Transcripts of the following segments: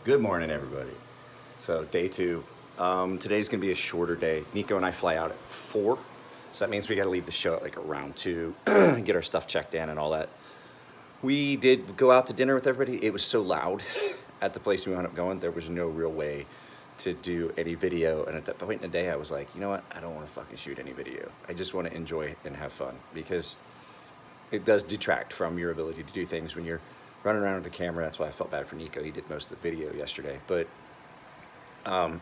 Good morning, everybody. So day 2. Today's gonna be a shorter day. Nico and I fly out at 4, so that means we gotta leave the show at like around 2, get our stuff checked in and all that. We did go out to dinner with everybody. It was so loud at the place we wound up going, there was no real way to do any video. And at that point in the day, I was like, you know what? I don't want to fucking shoot any video. I just want to enjoy and have fun, because it does detract from your ability to do things when you're running around with the camera. That's why I felt bad for Nico. He did most of the video yesterday, but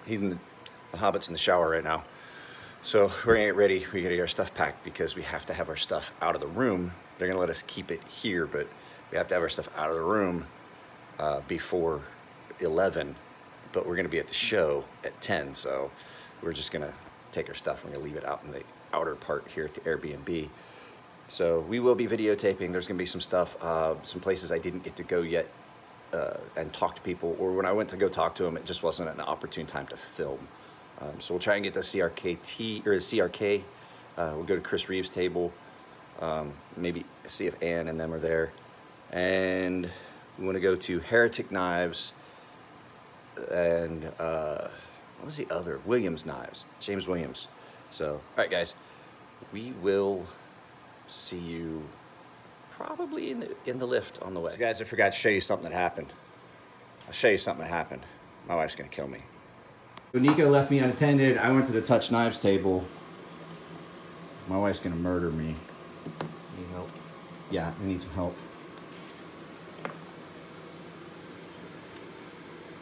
he's in the Hobbit's in the shower right now. So we're gonna get ready. We gotta get our stuff packed because we have to have our stuff out of the room. They're gonna let us keep it here, but we have to have our stuff out of the room before 11. But we're gonna be at the show at 10, so we're just gonna take our stuff. We're gonna leave it out in the outer part here at the Airbnb. So we will be videotaping. There's gonna be some stuff, some places I didn't get to go yet and talk to people, or when I went to go talk to them, it just wasn't an opportune time to film. So we'll try and get the CRKT, or the CRK. We'll go to Chris Reeves' table, maybe see if Ann and them are there. And we wanna go to Heretic Knives and what was the other? Williams Knives, James Williams. So, all right guys, we will see you probably in the lift on the way. So guys, I forgot to show you something that happened. I'll show you something that happened. My wife's gonna kill me. So Nico left me unattended. I went to the Touch Knives table. My wife's gonna murder me. Need help? Yeah, I need some help.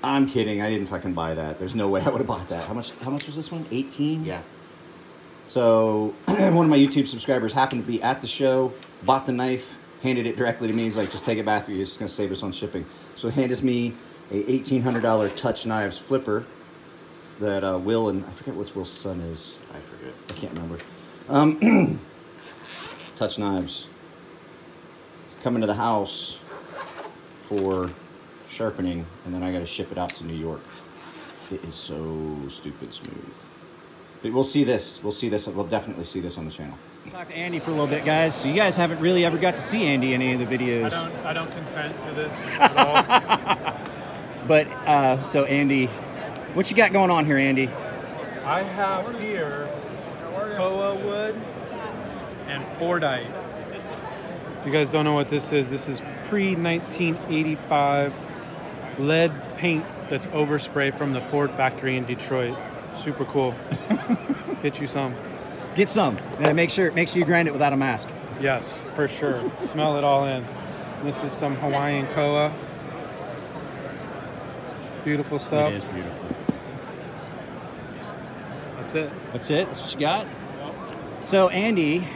I'm kidding, I didn't fucking buy that. There's no way I would have bought that. How much was this one? 18? Yeah. So one of my YouTube subscribers happened to be at the show, bought the knife, handed it directly to me. He's like, just take it back. He's just gonna save us on shipping. So he handed me a $1,800 Touch Knives flipper that Will, and I forget what Will's son is. I forget. I can't remember. Touch Knives. It's coming to the house for sharpening, and then I gotta ship it out to New York. It is so stupid smooth. But we'll see this. We'll see this. We'll definitely see this on the channel. Talk to Andy for a little bit, guys. So you guys haven't really ever got to see Andy in any of the videos. I don't consent to this at all. But so Andy, what you got going on here, Andy? I have here koa wood and Fordite. If you guys don't know what this is pre-1985 lead paint that's overspray from the Ford factory in Detroit. Super cool. Get you some. Get some. And make sure you grind it without a mask. Yes, for sure. Smell it all in. This is some Hawaiian koa. Beautiful stuff. It is beautiful. That's it. That's it? That's what you got? So Andy,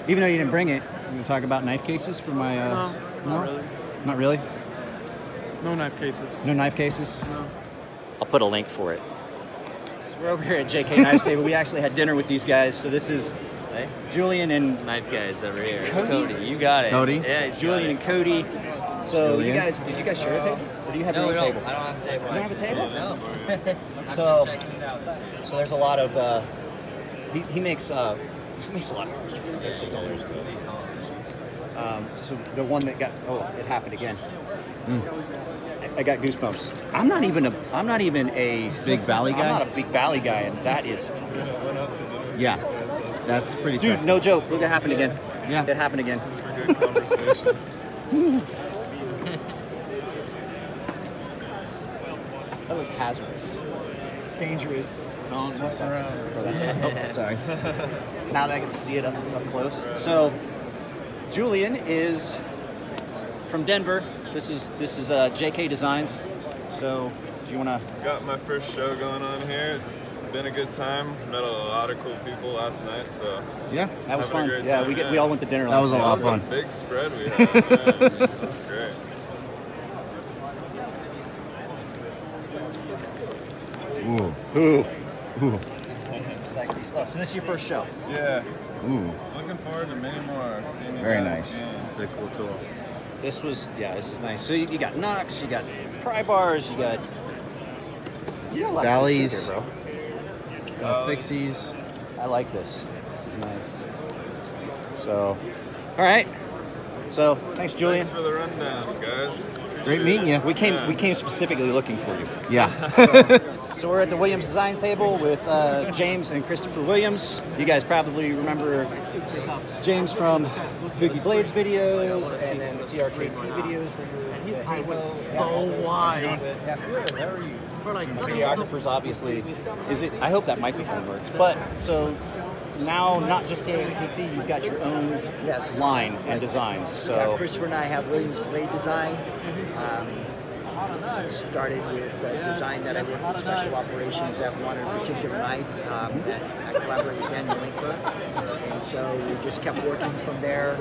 even though you didn't bring it, you gonna talk about knife cases for my No, not really. Not really? No knife cases. No knife cases? No. I'll put a link for it. So we're over here at JK Knives Table. We actually had dinner with these guys. So this is Julian and Knife guys over here. Cody. You got it. Cody? Yeah, it's Julian and Cody. So Julian. did you guys share a table? Or do you have your own table? I don't have a table. You don't have a table? No. So, I'm just checking it out. so there's a lot of he makes a lot of That's just all there is to it. So the one that got it happened again. I got goosebumps. I'm not even a Big Valley guy? I'm not a big Valley guy, and that is Yeah, that's pretty dude. sexy. No joke. Look, it happened again. Yeah. It happened again. For good conversation. That looks hazardous. Dangerous. Don't mess around. Oh, that's sorry. Now that I get to see it up close. So, Julian is from Denver. This is JK Designs. So, do you want to? Got my first show going on here. It's been a good time. Met a lot of cool people last night, so Yeah, That was having a fun. great Yeah, time, we all went to dinner. That was a last lot night. of fun. big spread we had. Man. That's great. ooh, Ooh, ooh, sexy stuff. So this is your first show. Yeah, ooh. looking forward to many more. Seeing you Very guys nice. again. It's a cool tool. This is nice. So you got knocks, you got pry bars, you got like Valleys. this shit here, bro. Fixies. I like this. This is nice. So, all right. So thanks, Julian. Thanks for the rundown, guys. Great meeting you. We came specifically looking for you. Yeah. So we're at the Williams Design table with James and Christopher Williams. You guys probably remember James from Boogie Blades videos and then the CRKT videos. He was so wide. Videographers, obviously. I hope that microphone works. But so now, not just CRKT, you've got your own line and designs. So Christopher and I have Williams Blade Design. Started with a design that I worked with special operations that wanted a particular knife. I collaborated with Daniel Emler, and so we just kept working from there.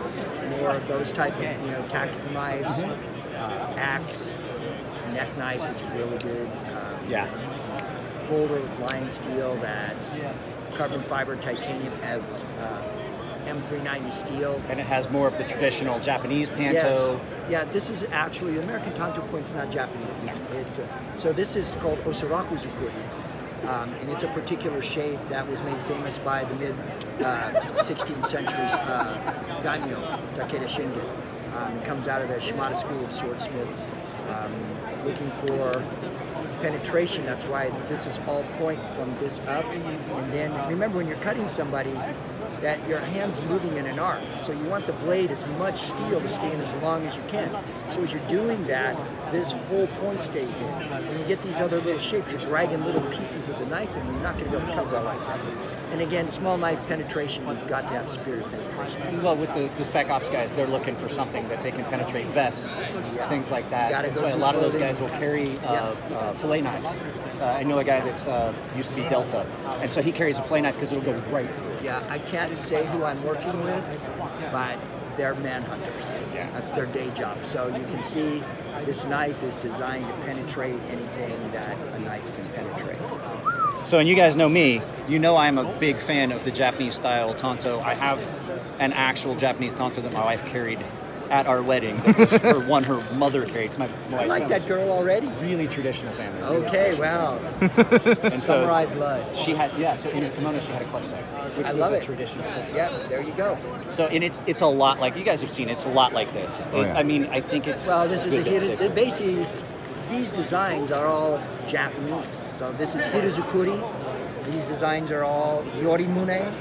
More of those type of tactical knives, axe, neck knife, which is really good. Folder with lion steel that's carbon fiber titanium as M390 steel. And it has more of the traditional Japanese tanto. Yes. Yeah, this is actually, the American tanto point's not Japanese. It's so this is called Osaraku Zukuri. And it's a particular shape that was made famous by the mid-16th century's daimyo, Takeda Shingen. It comes out of the Shimada School of Swordsmiths, looking for penetration. That's why this is all point from this up. And then remember, when you're cutting somebody, that your hand's moving in an arc. So you want the blade as much steel to stay in as long as you can. So as you're doing that, this whole point stays in. When you get these other little shapes, you're dragging little pieces of the knife and you're not going to be able to cover all that. And again, small knife penetration, you've got to have superior penetration. Well, with the Spec Ops guys, they're looking for something that they can penetrate vests, things like that. That's why a lot of those guys will carry fillet knives. I know a guy that's used to be Delta, and so he carries a fillet knife because it'll go right through. Yeah, I can't say who I'm working with, but they're manhunters. Yeah. That's their day job. So you can see this knife is designed to penetrate anything that a knife can penetrate. So, and you guys know me, you know I'm a big fan of the Japanese style tanto. I have an actual Japanese tanto that my wife carried at our wedding. That was her mother carried. My I like that girl already. Really traditional family. Okay, wow. And Samurai blood. She had, so in her kimono she had a clutch knife, which was a traditional thing. Yeah, there you go. So, and it's a lot like, you guys have seen, it's a lot like this. I mean, I think it's... Well, this is basically, these designs are all Japanese. So this is Hirozukuri. These designs are all Yorimune.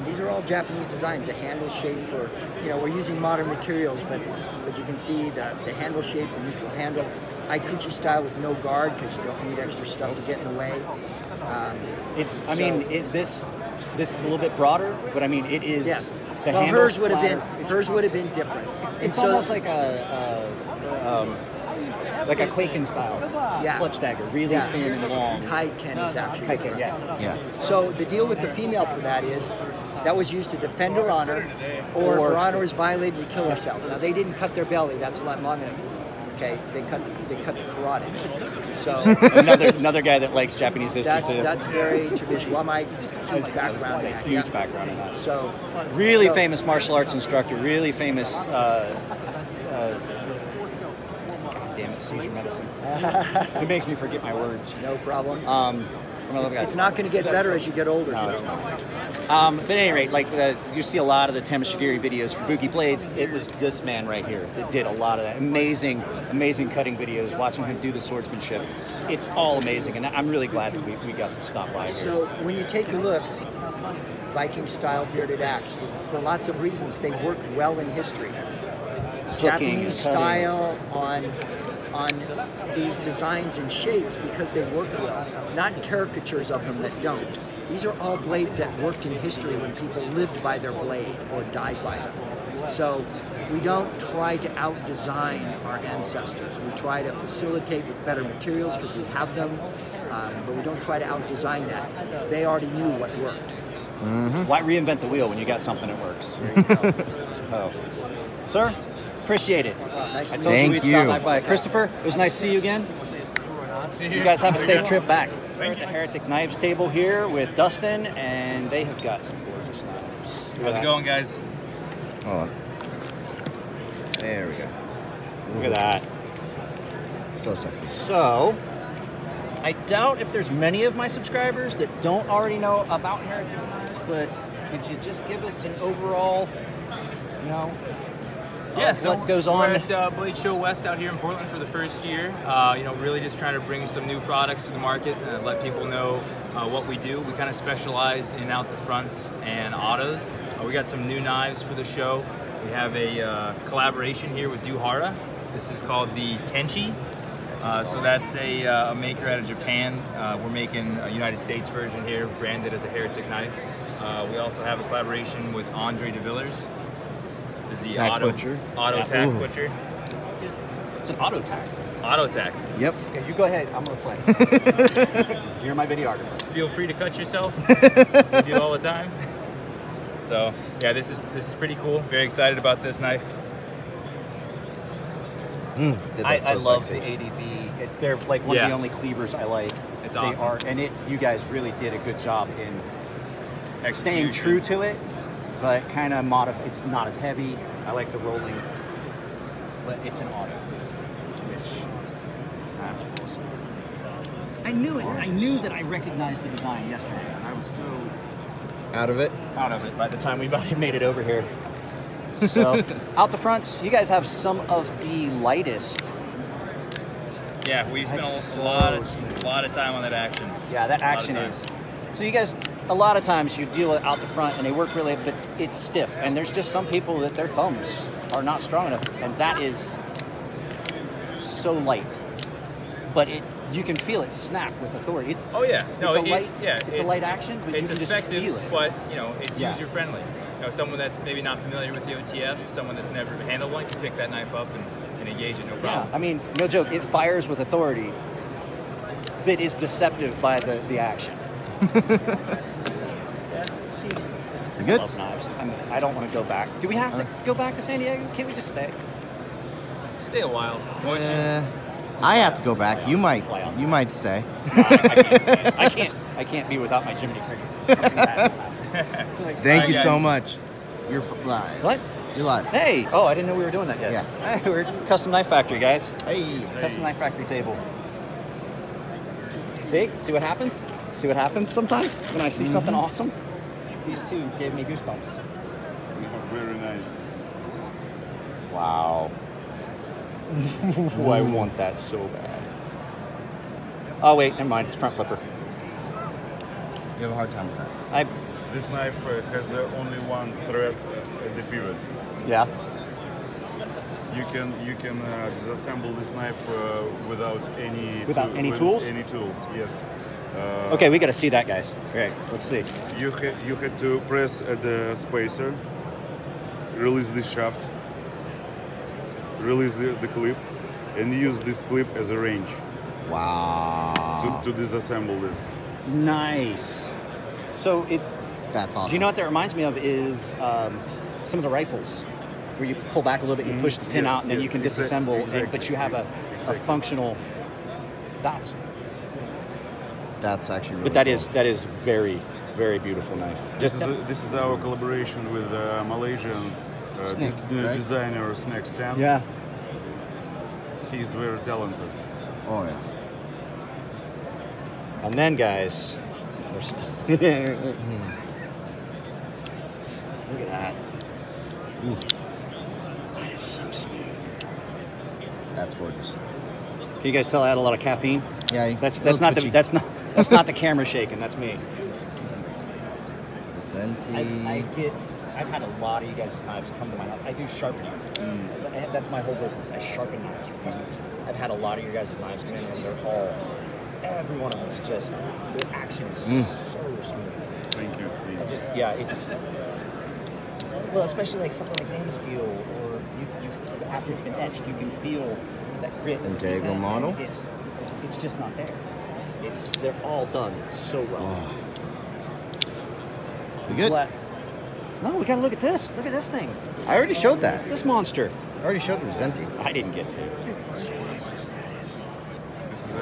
These are all Japanese designs. The handle shape for, we're using modern materials, but as you can see, the handle shape, the neutral handle, Aikuchi style with no guard because you don't need extra stuff to get in the way. This is a little bit broader, but I mean, it is. Yeah. Well, hers would have been different. It's almost like a Quaken style clutch dagger, really thin and long. Kaiken is actually. Kaiken, yeah. So the deal with the female for that is that was used to defend her honor, or if her honor is violated, you kill herself. Now they didn't cut their belly; that's not long enough. Okay, they cut the carotid. So another guy that likes Japanese history too. That's very traditional. Well, my huge background in that. Huge background in that. So really famous martial arts instructor, really famous. Damn it, seizure medicine. It makes me forget my words. No problem. It's not going to get better as you get older. No, it's not. But at any rate, you see a lot of the Temeshigiri videos for Boogie Blades. It was this man right here that did a lot of that. Amazing cutting videos, watching him do the swordsmanship. It's all amazing, and I'm really glad that we got to stop by here. So when you take a look, Viking-style bearded axe, for lots of reasons, they worked well in history. Japanese style on these designs and shapes because they work well, not caricatures of them that don't. These are all blades that worked in history when people lived by their blade or died by them. So we don't try to out-design our ancestors. We try to facilitate with better materials because we have them, but we don't try to out-design that. They already knew what worked. Why reinvent the wheel when you got something that works? There you go. So, sir, appreciate it. Nice to I told you we'd stop by. Christopher, it was nice to see you again. You guys have a safe trip back. We're at the Heretic Knives table here with Dustin, and they have got some gorgeous knives. How's it going, guys? Hold on. There we go. Look at that. So sexy. So, I doubt if there's many of my subscribers that don't already know about Heretic Knives, but could you just give us an overall, Yeah, so what goes we're on? at Blade Show West out here in Portland for the first year. Really just trying to bring some new products to the market and let people know what we do. We kind of specialize in out the fronts and autos. We got some new knives for the show. We have a collaboration here with Duhara. This is called the Tenchi. So that's a maker out of Japan. We're making a United States version here, branded as a Heretic knife. We also have a collaboration with Andre de Villers. This is the Tack auto Butcher. tack Ooh. butcher. It's an auto tack. Auto tack. Yep. Okay, you go ahead. I'm gonna play. You're my videographer. Feel free to cut yourself. We do all the time. So yeah, this is pretty cool. Very excited about this knife. I love the ADV. They're like one of Yeah. the only cleavers I like. It's they awesome. are, and you guys really did a good job in staying Execution. true to it, but kind of it's not as heavy. I like the rolling, but it's an auto, which that's awesome. I knew it. I knew that I recognized the design yesterday. I was so Out of it. out of it by the time we made it over here. So out the fronts, you guys have some of the lightest. Yeah, we spent That's a lot of time on that action. Yeah, that A lot of action time. is. So you guys, a lot of times you deal it out the front and they work really, but it's stiff. And there's just some people that their thumbs are not strong enough, and that is so light. But you can feel it snap with authority. It's Oh yeah, no, it's a light, yeah, it's a light action, but you it's can just effective, feel it. but it's Yeah. user friendly. Someone that's maybe not familiar with the OTFs, someone that's never handled one, can pick that knife up and engage it, no Yeah, problem. I mean, no joke. It fires with authority that is deceptive by the action. I Good. love knives. I don't want to go back. Do we have to go back to San Diego? Can't we just stay? Stay a while. won't you? I have to go back. You might. Fly on You might stay. No, I can't stay. I can't be without my Jiminy Cricket. Something bad will happen. Like, Thank Alright, you so guys. much. You're live. what? You're live. Hey! Oh, I didn't know we were doing that yet. Yeah. Hey, we're at Custom Knife Factory, guys. Hey. Custom Knife Factory table. See? See what happens? See what happens sometimes when I see something awesome? These two gave me goosebumps. Very nice. Wow. Ooh, I want that so bad. Oh wait, never mind. It's front flipper. You have a hard time with that. I This knife has only one thread at the pivot. yeah. You can disassemble this knife without any Any tools? Any tools, yes. Okay, we got to see that, guys. Okay, let's see. You had to press at the spacer, release this shaft, release the clip, and use this clip as a wrench Wow. to disassemble this. Nice. So it. That's awesome. Do you know what that reminds me of? Is some of the rifles, where you pull back a little bit, you push the pin Yes, out, and then yes, you can exactly, disassemble. exactly, But you have a exactly. functional. That's. That's actually really But that cool. is very, very beautiful knife. This is our collaboration with Malaysian Snake, right? designer Snake Sam. Yeah. He's very talented. Oh yeah. And then, guys, we're stuck. Look at that. Ooh. That is so smooth. That's gorgeous. Can you guys tell I had a lot of caffeine? Yeah. That's a little not twitchy. that's not the camera shaking. That's me. Presenti. I've had a lot of you guys' knives come to my house. I do sharpening. That's my whole business. I sharpen knives for customers. I've had a lot of your guys' knives come in, and they're all, every one of them is just, the action is so smooth. Thank you. I just, yeah, it's, well, especially like something like Dana Steel, or you after it's been etched, you can feel that grit. and Integral detail, and model? It's just not there. They're all done so well. You good? No, we gotta look at this. Look at this thing. I already showed that. This monster. I already showed Presenti. I didn't get to. Jesus, that is. This is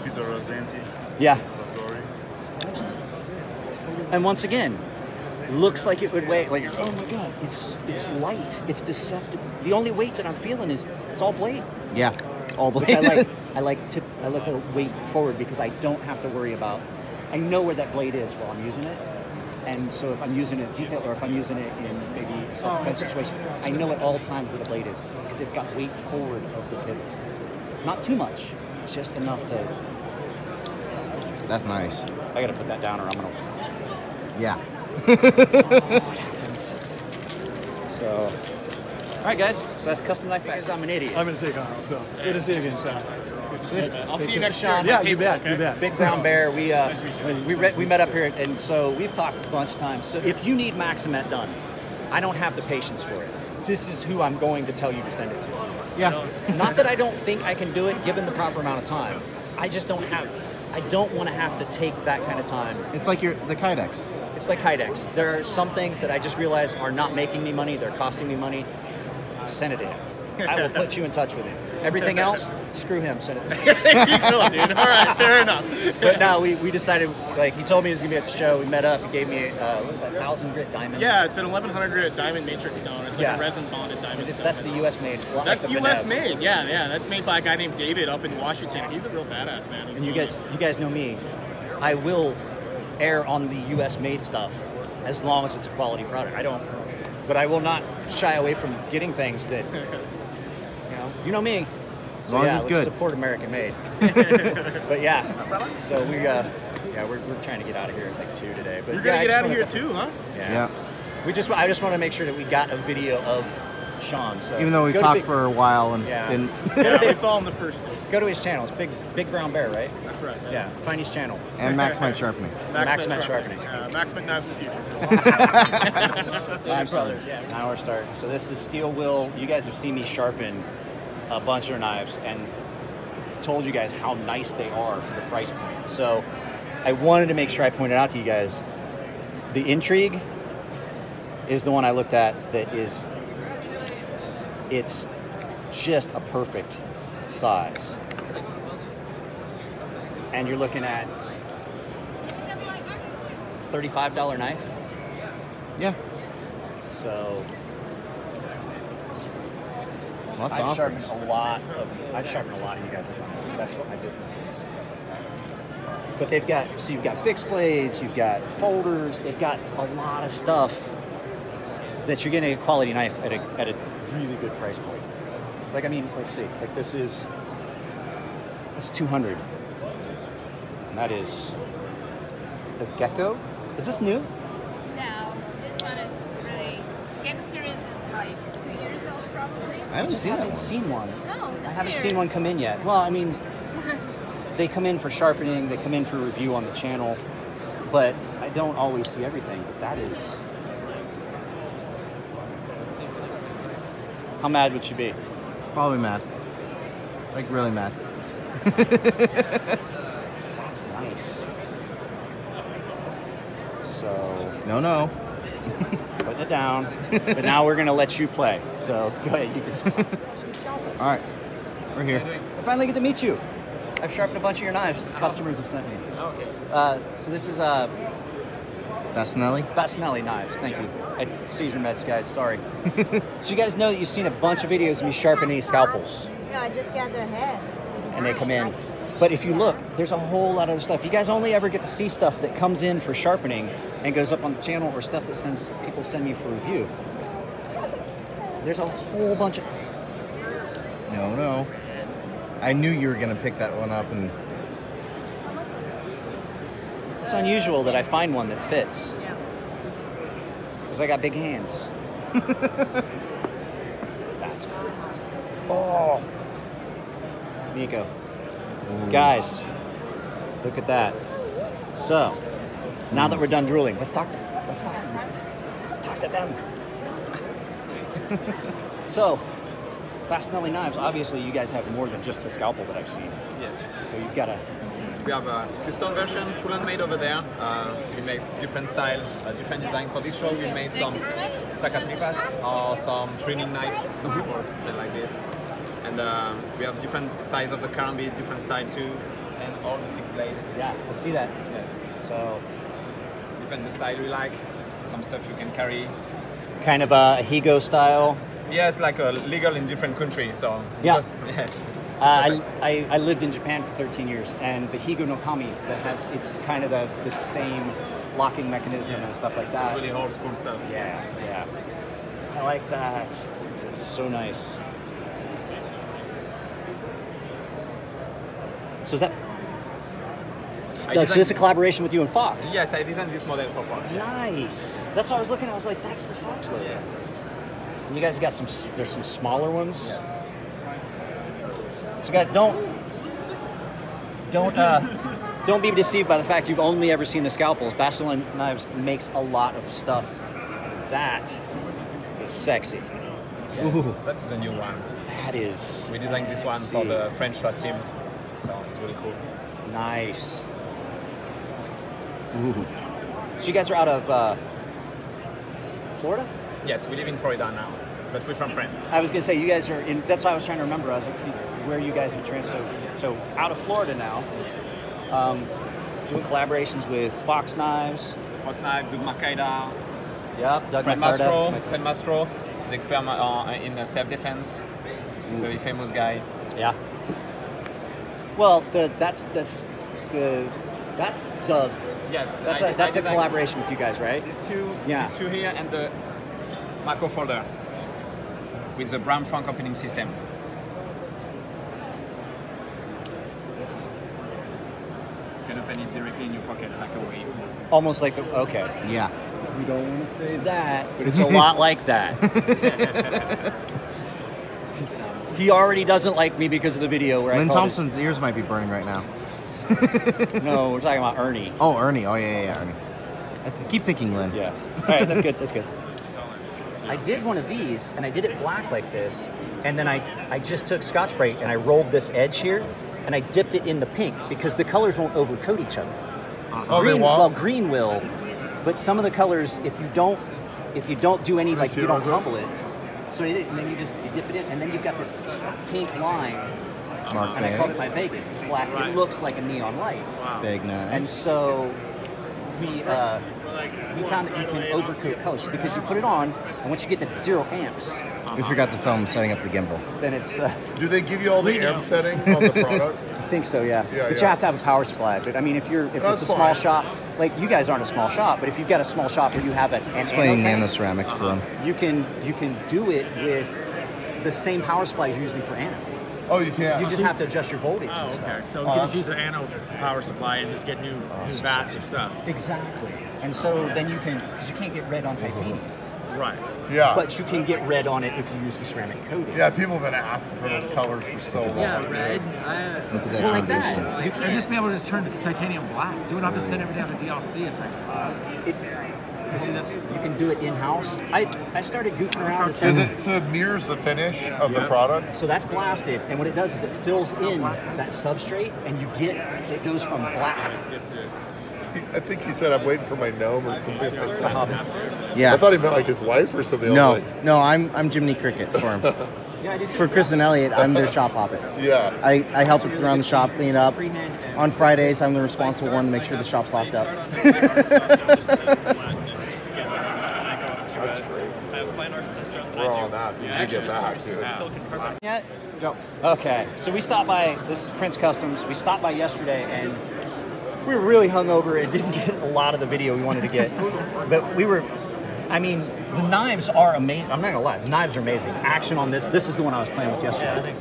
Peter Rosenti. Yeah. Satori. And once again, looks like it would weigh like, oh my god, it's light. It's deceptive. The only weight that I'm feeling is it's all blade. Yeah. All blade. Which I like. I like a weight forward because I don't have to worry about. I know where that blade is while I'm using it, and so if I'm using it detail or if I'm using it in maybe self-defense situation. I know at all times where the blade is because it's got weight forward of the pivot. Not too much, just enough to. That's nice. I gotta put that down or I'm gonna. Yeah. What happens? So, all right, guys. So that's custom knife facts. I'm an idiot. I'm going to take on it, so good to see you again, Sam. I'll see you This is next year. Sean. Yeah, you bet, you bet. Big Brown Bear. We met up here, and so we've talked a bunch of times. So if you need Maximet done, I don't have the patience for it. This is who I'm going to tell you to send it to. Yeah. Not that I don't think I can do it given the proper amount of time. I just don't have. I don't want to have to take that kind of time. It's like the Kydex. It's like Kydex. There are some things that I just realize are not making me money. They're costing me money. Send it in. I will put you in touch with him. Everything else, screw him. Send it to me. There you go, dude. All right, fair enough. But no, we decided, like, he told me he was going to be at the show. We met up. He gave me what was that, 1,000 grit diamond. Yeah, it's an 1100 grit diamond matrix stone. It's like Yeah. a resin bonded diamond stone. That's the U.S. made. It's a lot That's like the U.S. Benev. made. Yeah. That's made by a guy named David up in Washington. He's a real badass, man. He's And you genius. guys know me. I will err on the U.S. made stuff as long as it's a quality product. But I will not shy away from getting things that, you know me. So long as yeah, it's let's good. support American made. But yeah, so we're trying to get out of here at like 2 today. But You're yeah, gonna I get just out of wanted here to- too, huh? Yeah. I just want to make sure that we got a video of Sean. So Even though we go to talked Big- for a while and Yeah. didn't. Yeah, we saw him the first day. Go to his channel. It's Big Brown Bear, right? That's right. Yeah. Find his channel. And Maximite sharpening. Maximet sharpening. Maximet knives in the future. Knives brother. Now we're starting. So this is steel will. You guys have seen me sharpen a bunch of knives and told you guys how nice they are for the price point. So I wanted to make sure I pointed out to you guys the Intrigue is the one I looked at that is, it's just a perfect size. And you're looking at $35 knife. Yeah. So Lots of I've sharpened offerings. a lot of you guys. That's what my business is. But they've got, so you've got fixed blades, you've got folders, they've got a lot of stuff that you're getting a quality knife at a really good price point. Like, I mean, let's see, like this is 200. And that is the Gecko. Is this new? No, this one is really. Gecko series is like 2 years old, probably. I haven't seen that one. seen one. No, I haven't seen one come in yet. Well, I mean, they come in for sharpening, they come in for review on the channel, but I don't always see everything. But that is. How mad would you be? Probably mad. Like really mad. That's nice. So, No. putting it down. But now we're going to let you play. So, go ahead, you can stop. All right. We're here. I finally get to meet you. I've sharpened a bunch of your knives. Customers have sent me. Okay. So this is Bastinelli? Bastinelli knives. Thank you. At Caesar Meds, guys. Sorry. So you guys know that you've seen a bunch of videos of me sharpening scalpels, Yeah, I just got the head. and they come in. But if you look, there's a whole lot of other stuff. You guys only ever get to see stuff that comes in for sharpening and goes up on the channel, or stuff that people send me for review. There's a whole bunch of. No. I knew you were gonna pick that one up, and It's unusual that I find one that fits. Because I got big hands. That's cool. Oh. Nico. Guys, look at that. So, now that we're done drooling, let's talk to them. So, Bastinelli knives, obviously you guys have more than just the scalpel that I've seen. Yes. So you've got a... We have a custom version, full handmade over there. We make different style, different design for this show. We made some sacatripas or some pruning knife, some people play like this. And we have different size of the karambit, different style too, and all the fixed blade. Yeah, let's see that. Yes. So, Depends the style you like. Some stuff you can carry. kind of a Higo style. Yes, like legal in different countries. So Yeah. Yes. I lived in Japan for 13 years, and the Higo no Kami it's kind of the same locking mechanism and stuff like that. It's really old school stuff. Yeah. I like that. It's so nice. So is that? So this is a collaboration with you and Fox? Yes, I designed this model for Fox. Yes. Nice. That's what I was looking at. I was like, that's the Fox logo. Yes. And you guys have got some. There's some smaller ones. Yes. So guys, don't be deceived by the fact you've only ever seen the scalpels. Bastogne Knives makes a lot of stuff. That is sexy. Yes, Ooh. that's the new one. That is. We designed this one for the French SWAT team, so it's really cool. Nice. Ooh. So you guys are out of Florida? Yes, we live in Florida now, but we're from France. I was gonna say you guys are in. That's what I was trying to remember. I was like, where you guys are transferred. So out of Florida now, doing collaborations with Fox Knives. Fox Knives, Doug Marcaida. Yep, Doug Fred Marcaida. Fred Mastro, the expert in self-defense, very famous guy. Yeah. Well, that's Doug. Yes, That's a collaboration with you guys, right? These two, Yeah. these two here, and the macro folder with the Bram Frank opening system. You can open it directly in your pocket like a wave. Almost like okay. Yeah. We don't want to say that, but it's a lot like that. He already doesn't like me because of the video where Lynn I called Thompson's ears might be burning right now. No, we're talking about Ernie. Oh, Ernie. Oh, yeah, Ernie. Keep thinking, Lynn. Yeah. All right, that's good. That's good. I did one of these, and I did it black like this, and then I just took Scotch-Brite and I rolled this edge here, and I dipped it in the pink because the colors won't overcoat each other. Oh, Green, they won't? well, green will, but some of the colors, if you don't do any, like you don't tumble it, so and then you dip it in, and then you've got this pink line. Mark And I call it my Vegas. It's black. It looks like a neon light. Big knife. And so we found that you can overcoat colors because you put it on, and once you get to 0 amps, We forgot to film setting up the gimbal. then it's. Do they give you all the amp setting on the product? I think so, yeah. Yeah, But you yeah. have to have a power supply. But I mean, if That's it's a small fine. shop, like you guys aren't a small shop, but if you've got a small shop where you have an Explaining anode tank, nano ceramics to them. you can do it with the same power supply you're using for anode. Oh, you can't. You just have to adjust your voltage. Oh, and stuff. okay. So you can just use an anode power supply and just get new vats of stuff. Exactly. And so then you can, because you can't get red on titanium. Right. Yeah. But you can get red on it if you use the ceramic coating. Yeah, people have been asking for those colors for so long. Yeah, red. Look at that Well, like transition. that. You And can't. just be able to just turn the titanium black. You don't have to send everything out to DLC. It's like, you see this? You can do it in-house. I started goofing around. and Does saying- it, so it mirrors the finish of the product? So that's blasted, and what it does is it fills in that substrate, and it goes from black. I think he said, I'm waiting for my gnome or something like that. Yeah. I thought he meant like his wife or something. I No, was like, no, I'm Jiminy Cricket for him. For Chris and Elliot, I'm their shop hoppet. Yeah. I help around the shop, clean it up. On Fridays, I'm the responsible one to make sure the shop's locked up. That's great. We're all on that, so you can get back to it. Yet? Go. Okay, so we stopped by, this is Prince Customs, we stopped by yesterday and we were really hungover and didn't get a lot of the video we wanted to get. But we were, I mean, the knives are amazing. I'm not gonna lie, the knives are amazing. Action on this is the one I was playing with yesterday.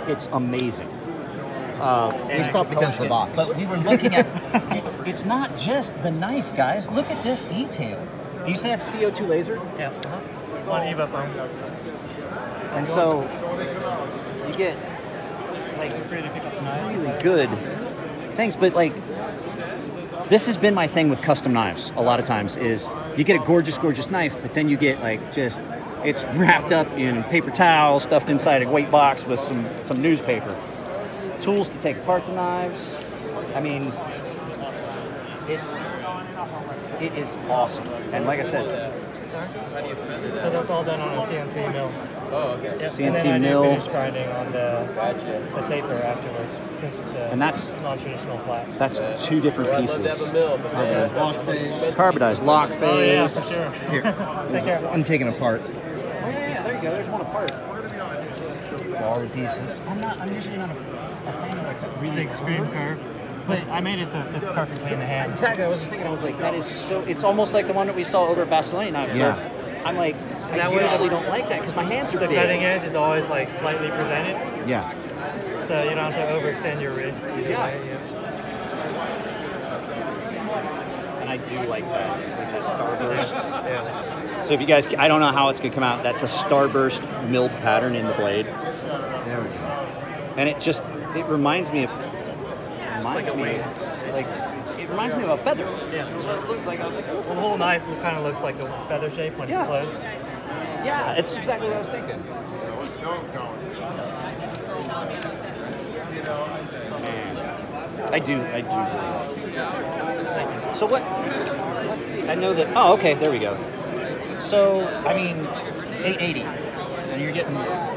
It's amazing. We stopped because of the box. But we were looking at, it's not just the knife, guys. Look at the detail. You say that's CO2 laser? Yeah. On Eva phone. And so you get like really good things, but like this has been my thing with custom knives a lot of times is you get a gorgeous knife, but then you get like just it's wrapped up in paper towel, stuffed inside a weight box with some newspaper. Tools to take apart the knives. I mean, it is awesome. And like I said, So that's all done on a CNC mill. Oh, okay. Yep. CNC and then I mill. do finish grinding on the taper afterwards, since it's a And that's- non-traditional flat. that's two different pieces. Carbonized lock phase. Carbonized lock Oh yeah, phase. for sure. Here, Take care. untaken apart. Oh yeah, there you go. There's one apart. So all the pieces. I'm usually not a fan of like that really Big screen curve. But I made it so it fits perfectly in the hand. Exactly. I was just thinking. I was like, that is so. It's almost like the one that we saw over at Bastogne Knives. Yeah. I'm like, I usually don't like that because my hands are The big. cutting edge is always like slightly presented, Yeah. so you don't have to overextend your wrist either way. Yeah. And I do like that starburst. Yeah. So if you guys, I don't know how it's gonna come out. That's a starburst milled pattern in the blade, There we go. and it reminds me of it reminds me of a feather. Yeah. So it looked like I was like, Well, the whole knife kind of looks like a feather shape when Yeah. it's closed. yeah, it's exactly what I was thinking. I do really like it. So what's the, I know that, oh, okay, there we go. So, I mean, 880, and you're getting, That's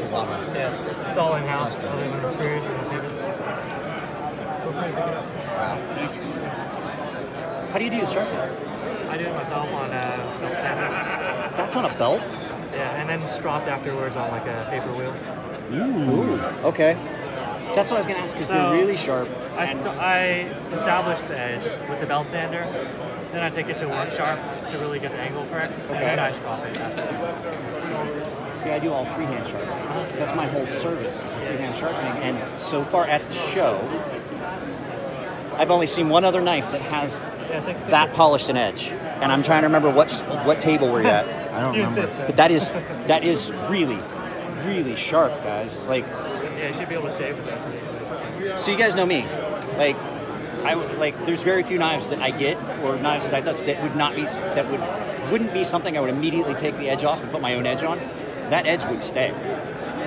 a lot of. Yeah. It's all in-house, other than the screws and the pivots. Wow. how do you do the sharpening? I do it myself on a belt sander. That's on a belt? Yeah, and then stropped afterwards on like a paper wheel. Ooh, okay. That's what I was gonna ask, because they're really sharp. I establish the edge with the belt sander, then I take it to work sharp to really get the angle correct, and then I strop it afterwards. See, I do all freehand sharpening. That's my whole service, is freehand sharpening. And so far at the show, I've only seen one other knife that has that polished an edge. And I'm trying to remember what table we're at. I don't remember. But that is really, really sharp, guys. Like, Yeah, you should be able to shave with that pretty easily. so you guys know me. Like, there's very few knives that I get, or knives that I touch that wouldn't be something I would immediately take the edge off and put my own edge on. That edge would stay.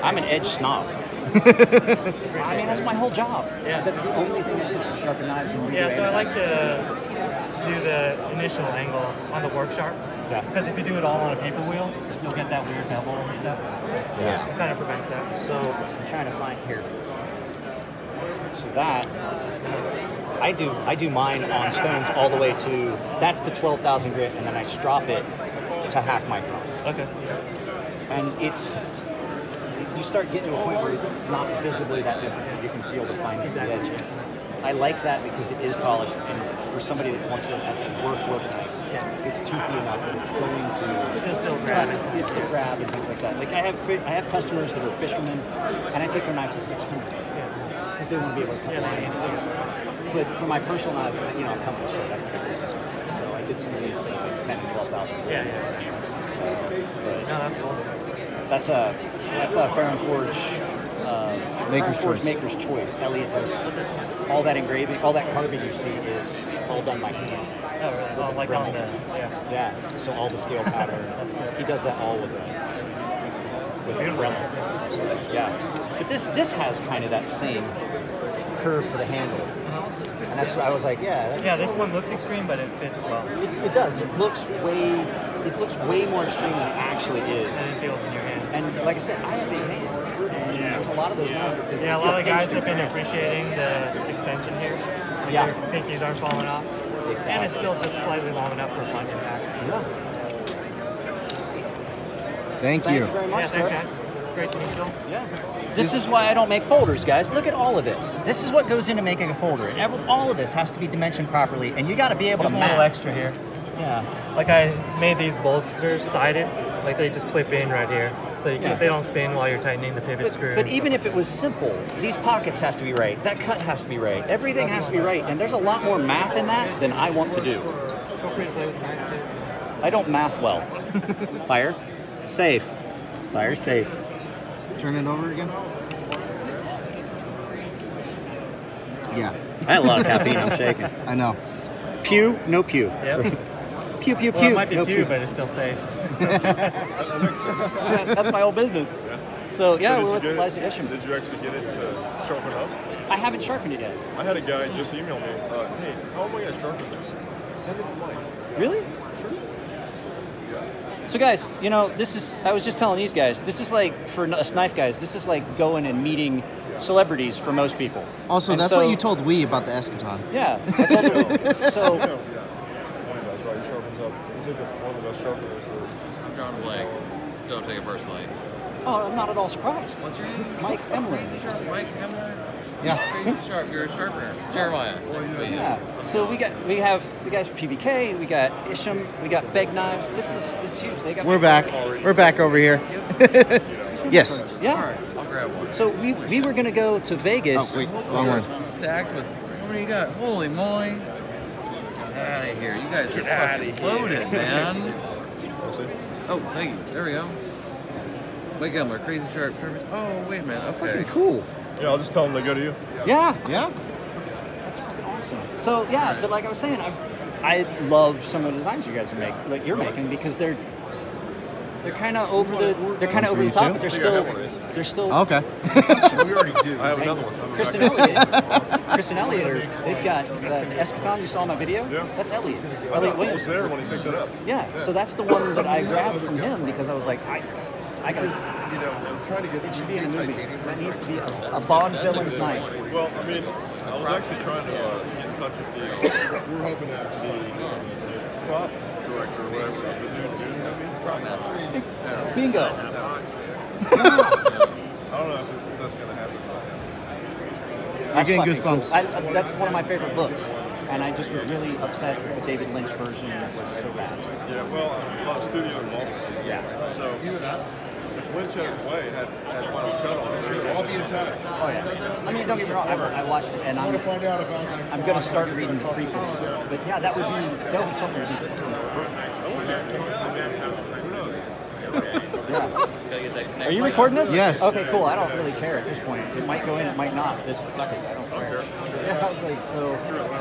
I'm an edge snob. I mean, that's my whole job. Yeah. That's the only thing I do, sharpen knives and Yeah, so I like to do the initial angle on the work sharp. Yeah. Because if you do it all on a paper wheel, you'll get that weird bevel and stuff. Yeah. It kind of prevents that. So I'm trying to find here. So that I do mine on stones all the way to, that's the 12,000 grit, and then I strop it to half micron. Okay. And you start getting to a point where it's not visibly that different. You can feel the fineness of the edge. I like that because it is polished, and for somebody that wants it as a work knife, it's toothy enough that it's going to It'll still grab it. It's to grab and things like that. Like I have customers that are fishermen, and I take their knives to 600 because they want to be able to cut line and things. But for my personal knife, you know, I'm coming to show that's a big business. So I did some of these to like 10 to 12,000. Yeah, exactly. So, but No, that's cool. That's a Farron Forge Maker's Choice. Elliot does all that engraving, all that carving you see is all done by hand. Oh, really? Well, like on the, Yeah, so all the scale pattern. That's good. He does that all with a Dremel. So, yeah, but this has kind of that same curve to the handle, and that's I was like, yeah, this one looks extreme, but it fits well. It does. It looks way more extreme than it actually is. And it feels in your hand. And like I said, I have big hands, and there's a lot of those knives that just Yeah, a feel lot of guys pinched have been in. appreciating the extension here. Like Yeah. your pinkies aren't falling off. Exactly. And it's still just slightly long enough for blunt impact. Yeah. Thank you. Thank you very much, Yeah, thanks sir. guys. It's great to meet you. Yeah. This is why I don't make folders, guys. Look at all of this. This is what goes into making a folder. All of this has to be dimensioned properly, and you got to be able There's to a match. little extra here. Yeah. Like I made these bolsters sided, like they just clip in right here, so you can, they don't spin while you're tightening the pivot screw. But even if it was simple, these pockets have to be right. That cut has to be right. Everything has to be right, and there's a lot more math in that than I want to do. Feel free to play with the knife too. I don't math well. Fire, safe. Fire, safe. Turn it over again. Yeah. I had a lot of caffeine. I'm shaking. I know. Pew, no pew. Yep. Pew, pew, Well, pew. it might be no pew, but it's still safe. That's my old business. So yeah, we're with the Liza Edition. Did you actually get it to sharpen up? I haven't sharpened it yet. I had a guy just email me, hey, how am I going to sharpen this? Send it to Mike. Really? So guys, you know, I was just telling these guys, this is like, for us knife guys, this is like going and meeting celebrities for most people. Also, And that's so- what you told we about the eschaton. Yeah, I told them. So, That's right, he sharpens up. He's like one of the best sharpeners. I'm John Blake. Don't take it personally. oh, I'm not at all surprised. What's your name? Mike Emler. Crazy sharp Mike Emler? Yeah. Crazy sharp. You're a sharpener. Jeremiah. Yeah. So we got the guys from PVK. We got Isham. We got Beg Knives. This is huge. They got We're back. We're back over here. Yes. Yeah. All right, I'll grab one. So we were gonna go to Vegas. Oh wait, wrong one. Stacked with. What do you got? Holy moly! Get out of here! You guys are fucking loaded, man. Oh, thank you. There we go. Wake Emler, crazy sharp service. Oh, wait a minute. Okay. Fucking cool. Yeah, I'll just tell them to go to you. Yeah. Yeah. That's fucking awesome. So yeah, but like I was saying, I love some of the designs you guys are making, like you're making, because they're kind of over the top, but they're still Okay. We already do. I have another one. Chris and Elliot, they've got the Escafon you saw in my video. Yeah. That's Elliot's. I Elliot was Williams. there when he picked it up. Yeah. So that's the one that I grabbed from him because I was like, I gotta. You know, I'm trying to get. It should be in a movie. That needs to be a Bond villain's knife. Well, I mean, I was actually trying to get in touch with the. We're hoping that the prop director or whatever, the new movie. Prop master. Bingo. I don't know if that's going to happen. I'm getting fucking goosebumps. cool. That's one of my favorite books, and I just was really upset that the David Lynch version was so bad. Yeah, well, a lot of studio involved. Yeah. So if Lynch had his way, had final cut on it, I'll be in touch. Oh yeah. I mean, don't get me wrong. I watched it, and I'm going to start reading the prequels. But yeah, that would be something to be perfect. Yeah. Are you recording this? Yes. Okay, cool. I don't really care at this point. It might go in, it might not. This fuck it, I don't care. Yeah, I was like, so,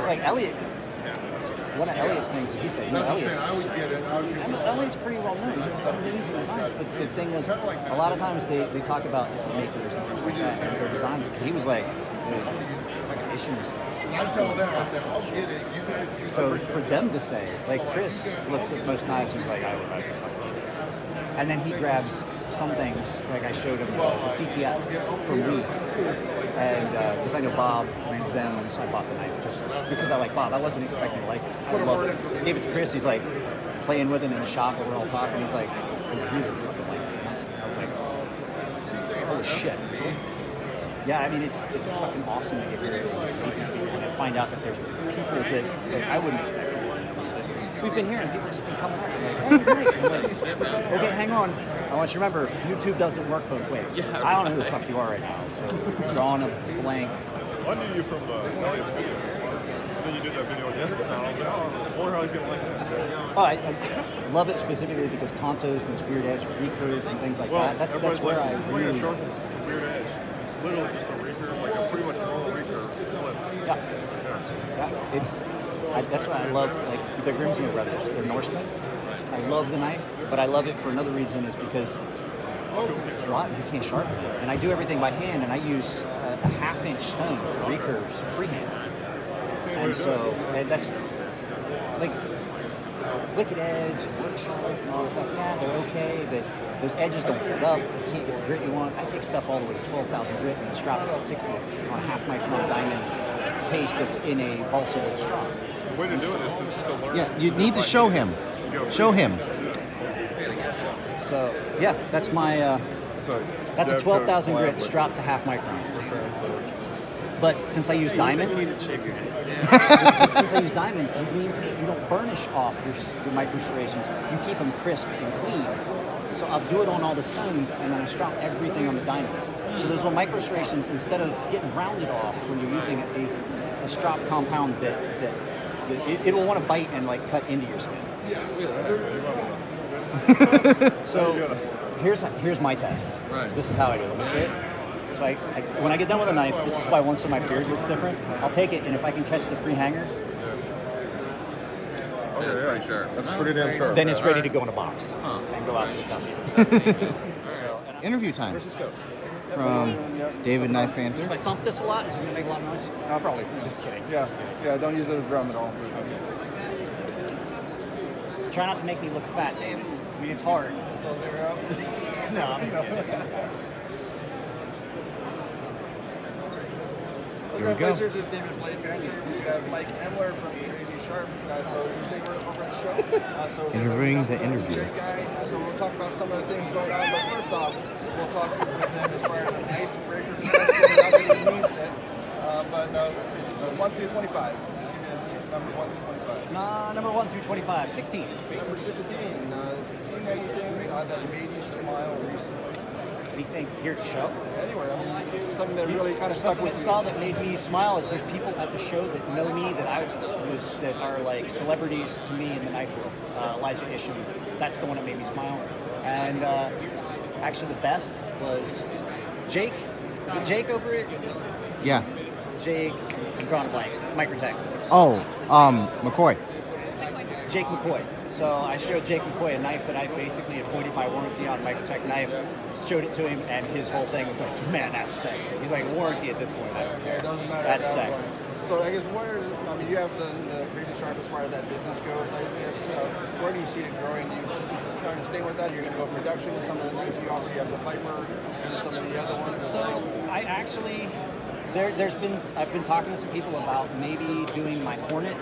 like Elliot. One of Elliot's things that he said, Elliot's pretty well known. He's amazing designs. But the thing was, a lot of times they talk about different makers and things like that and their designs. He was like, fucking issues. So for them to say, like Chris looks at most knives and is like, I would like this fucking shit. And then he grabs some things, like I showed him the CTF from Wii. And because I know Bob ran them, and so I bought the knife just because I like Bob. I wasn't expecting to like it. I love it. Gave it to Chris. He's like playing with it in the shop, and we're all talking. He's like, I really fucking like this knife. I was like, oh shit. Yeah, I mean it's fucking awesome to get rid of these people and find out that there's people that I wouldn't expect. We've been hearing people just been coming up and like, hey, Mike. I'm like, okay, hang on. I want you to remember, YouTube doesn't work both ways. I don't know who the fuck you are right now, so drawing a blank. Well, I knew you from Elliot's videos. Then you did that video on Escafon. I was like, oh, I wonder how he's going to like that. Oh, I love it specifically because Tontos and this weird edge recurves and things like that. That's where I really... Sharp is a weird edge. It's literally just a recurve, like a pretty much normal recurve. Yeah. It's... that's why I love, like, the Grimsby brothers. They're Norsemen. I love the knife, but I love it for another reason is because you can't sharpen it. And I do everything by hand, and I use a half-inch stone for recurves freehand. And so, and that's, like, Wicked Edge, Workshops, and all that stuff. Yeah, they're okay, but those edges don't hold up. You can't get the grit you want. I take stuff all the way to 12,000 grit and strap it to 60 on a half-micron diamond paste that's in a balsa wood strop. The way to do it is to learn. Yeah, you need to show him. Show him. So, yeah, that's my, that's a 12,000 grit strap to half micron. But since I use diamond, you don't burnish off your micro serrations. You keep them crisp and clean. So I'll do it on all the stones, and then I strap everything on the diamonds. So those little micro serrations, instead of getting rounded off when you're using a strop compound that it'll want to bite and like cut into your skin. So here's my test. Right. This is how I do it. Let me see it. So when I get done with a knife, this is why once my beard looks different. I'll take it, and if I can catch the free hangers, that's pretty sharp. That's pretty damn sharp. then it's ready to go in a box and go out to the customer. Interview time. Where's this go? From David Knife Panther. If I thump this a lot, is it going to make a lot of noise? Probably. Just kidding. Yeah. Just kidding. Yeah, don't use it as a drum at all. Try not to make me look fat, David. I mean, it's hard. No, I'm just kidding. Here we go. This is David Blade behind you. We have Mike Emler from Crazy Sharp. So you think we're over at the show? Interviewing the interview. Great guy. So we'll talk about some of the things going on. But first off, we'll talk with him as far as an icebreaker discussion. Not that he needs it. you 25. Number 1 through 25. Number 1 through 25. 16. Number 16. Seen anything that made you smile recently? Anything here at the show? Anywhere. I mean, something that really kind of stuck with you. Something that made me smile is there's people at the show that know me that are like celebrities to me in the knife world. Elijah Isham, that's the one that made me smile. And actually the best was Jake. Is it Jake over it? Yeah. Jake, I'm drawing a blank. Microtech. Oh, McCoy. Jake McCoy. So I showed Jake McCoy a knife that I basically avoided my warranty on, Microtech knife. Showed it to him, and his whole thing was like, "Man, that's sexy." He's like, "Warranty at this point." It doesn't matter. That's sexy. So I guess you have the Crazy Sharp as far as that business goes. I guess, where do you see it growing? You kind of stay with that? You're going to go production with some of the knives you offer. You have the Viper and some of the other ones. So I actually, I've been talking to some people about maybe doing my Hornet,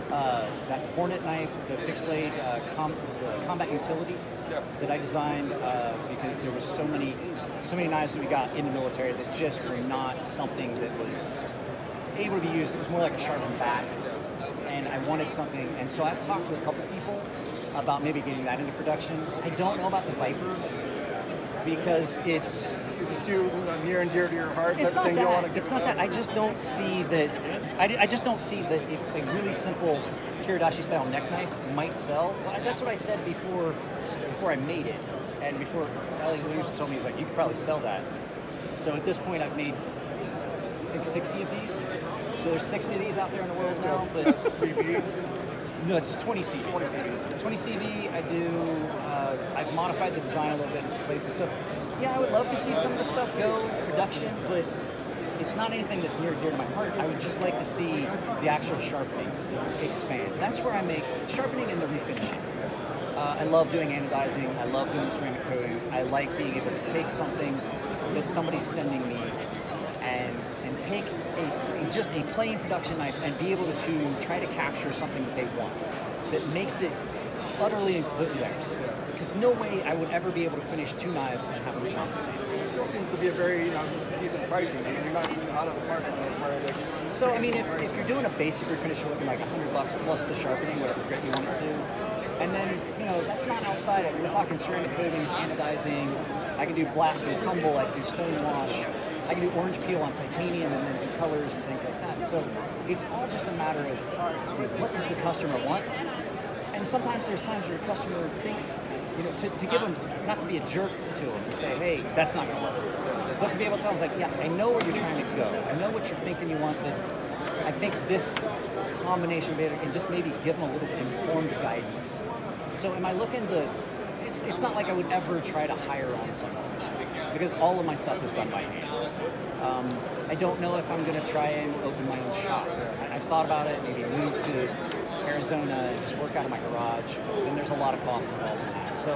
that Hornet knife, the fixed blade combat utility that I designed because there was so many knives that we got in the military that just were not something that was able to be used. It was more like a sharpened bat, and I wanted something. And so I've talked to a couple people about maybe getting that into production. I don't know about the Viper because it's too near and dear to your heart. It's not that. It's not that. I just don't see that. I just don't see that a really simple Kiridashi style neck knife might sell. That's what I said before I made it, and before Ellie Williams told me, he's like, you could probably sell that. So at this point, I've made, I think, 60 of these. So there's 60 of these out there in the world now. But no, this is 20 CV. 20 CV. I do. I've modified the design a little bit in some places. So yeah, I would love to see some of the stuff go production, but it's not anything that's near and dear to my heart. I would just like to see the actual sharpening expand. That's where I make sharpening and the refinishing. I love doing anodizing. I love doing ceramic coatings. I like being able to take something that somebody's sending me and take just a plain production knife and be able to try to capture something that they want that makes it utterly and completely theirs. Because no way I would ever be able to finish two knives and have them be the same. It still seems to be a very decent pricing. You're not out of the market as far as So I mean, if you're doing a basic refinish, you're looking like $100 plus the sharpening, whatever grit you want it to. And then, that's not outside of it. We're talking ceramic coatings, anodizing. I can do blast and tumble. I can do stone wash. I can do orange peel on titanium and then do colors and things like that. So it's all just a matter of what does the customer want. And sometimes there's times where your customer thinks, to give them, not to be a jerk to them and say, hey, that's not going to work. But to be able to tell them, yeah, I know where you're trying to go. I know what you're thinking you want, but I think this combination of it can just maybe give them a little informed guidance. So am I looking to, it's not like I would ever try to hire on someone because all of my stuff is done by hand. I don't know if I'm going to try and open my own shop. I've thought about it, maybe move to Arizona and just work out of my garage. Then there's a lot of cost involved in that. So,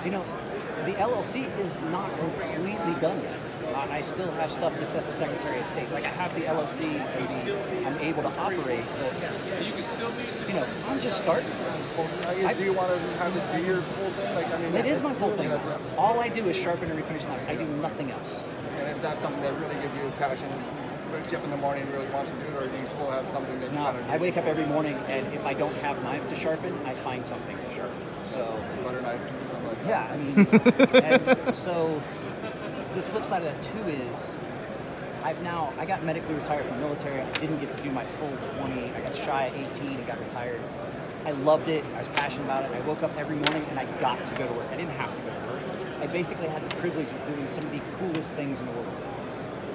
the LLC is not completely done yet. I still have stuff that's at the Secretary of State. Like I have the LLC and I'm able to operate, but I'm just starting. Do you want to have this be your full thing? It is my full thing. All I do is sharpen and refinish knives. I do nothing else. And if that's something that really gives you a passion, wakes you up in the morning and really wants to do it, or do you still have something that you kind of do? I wake up every morning, and if I don't have knives to sharpen, I find something to sharpen. So butter knife. Yeah, and so the flip side of that too is I got medically retired from the military. I didn't get to do my full 20. I got shy at 18 and got retired. I loved it. I was passionate about it. I woke up every morning and I got to go to work. I didn't have to go to work. I basically had the privilege of doing some of the coolest things in the world.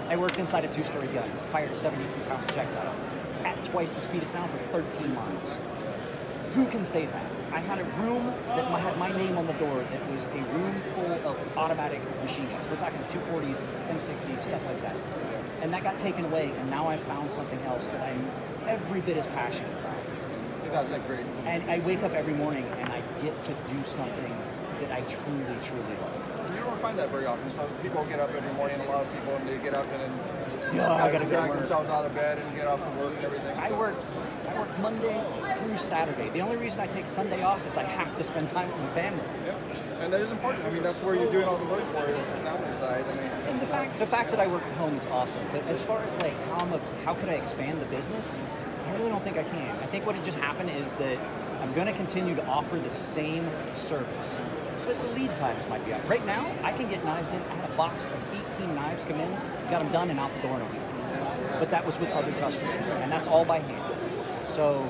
I worked inside a 2-story gun, fired a 73-pound projectile at twice the speed of sound for 13 miles. Who can say that? I had a room that had my name on the door that was a room full of automatic machine guns. We're talking 240s, M60s, stuff like that. And that got taken away, and now I've found something else that I'm every bit as passionate about. That's great. And I wake up every morning and I get to do something that I truly, truly love. You don't find that very often. So people get up every morning, and a lot of people, and they get up and then I gotta drag themselves out of bed and get off to work and everything. I work Monday through Saturday. The only reason I take Sunday off is I have to spend time with my family. Yep. And that is important. I mean, that's where you're doing all the work for is the family side. I mean, And the fact that I work at home is awesome. But as far as like how could I expand the business, I really don't think I can. I think what had just happened is that I'm going to continue to offer the same service, but the lead times might be up. Right now, I can get knives in. I had a box of 18 knives come in, got them done and out the door in a week. But that was with other customers, and that's all by hand. So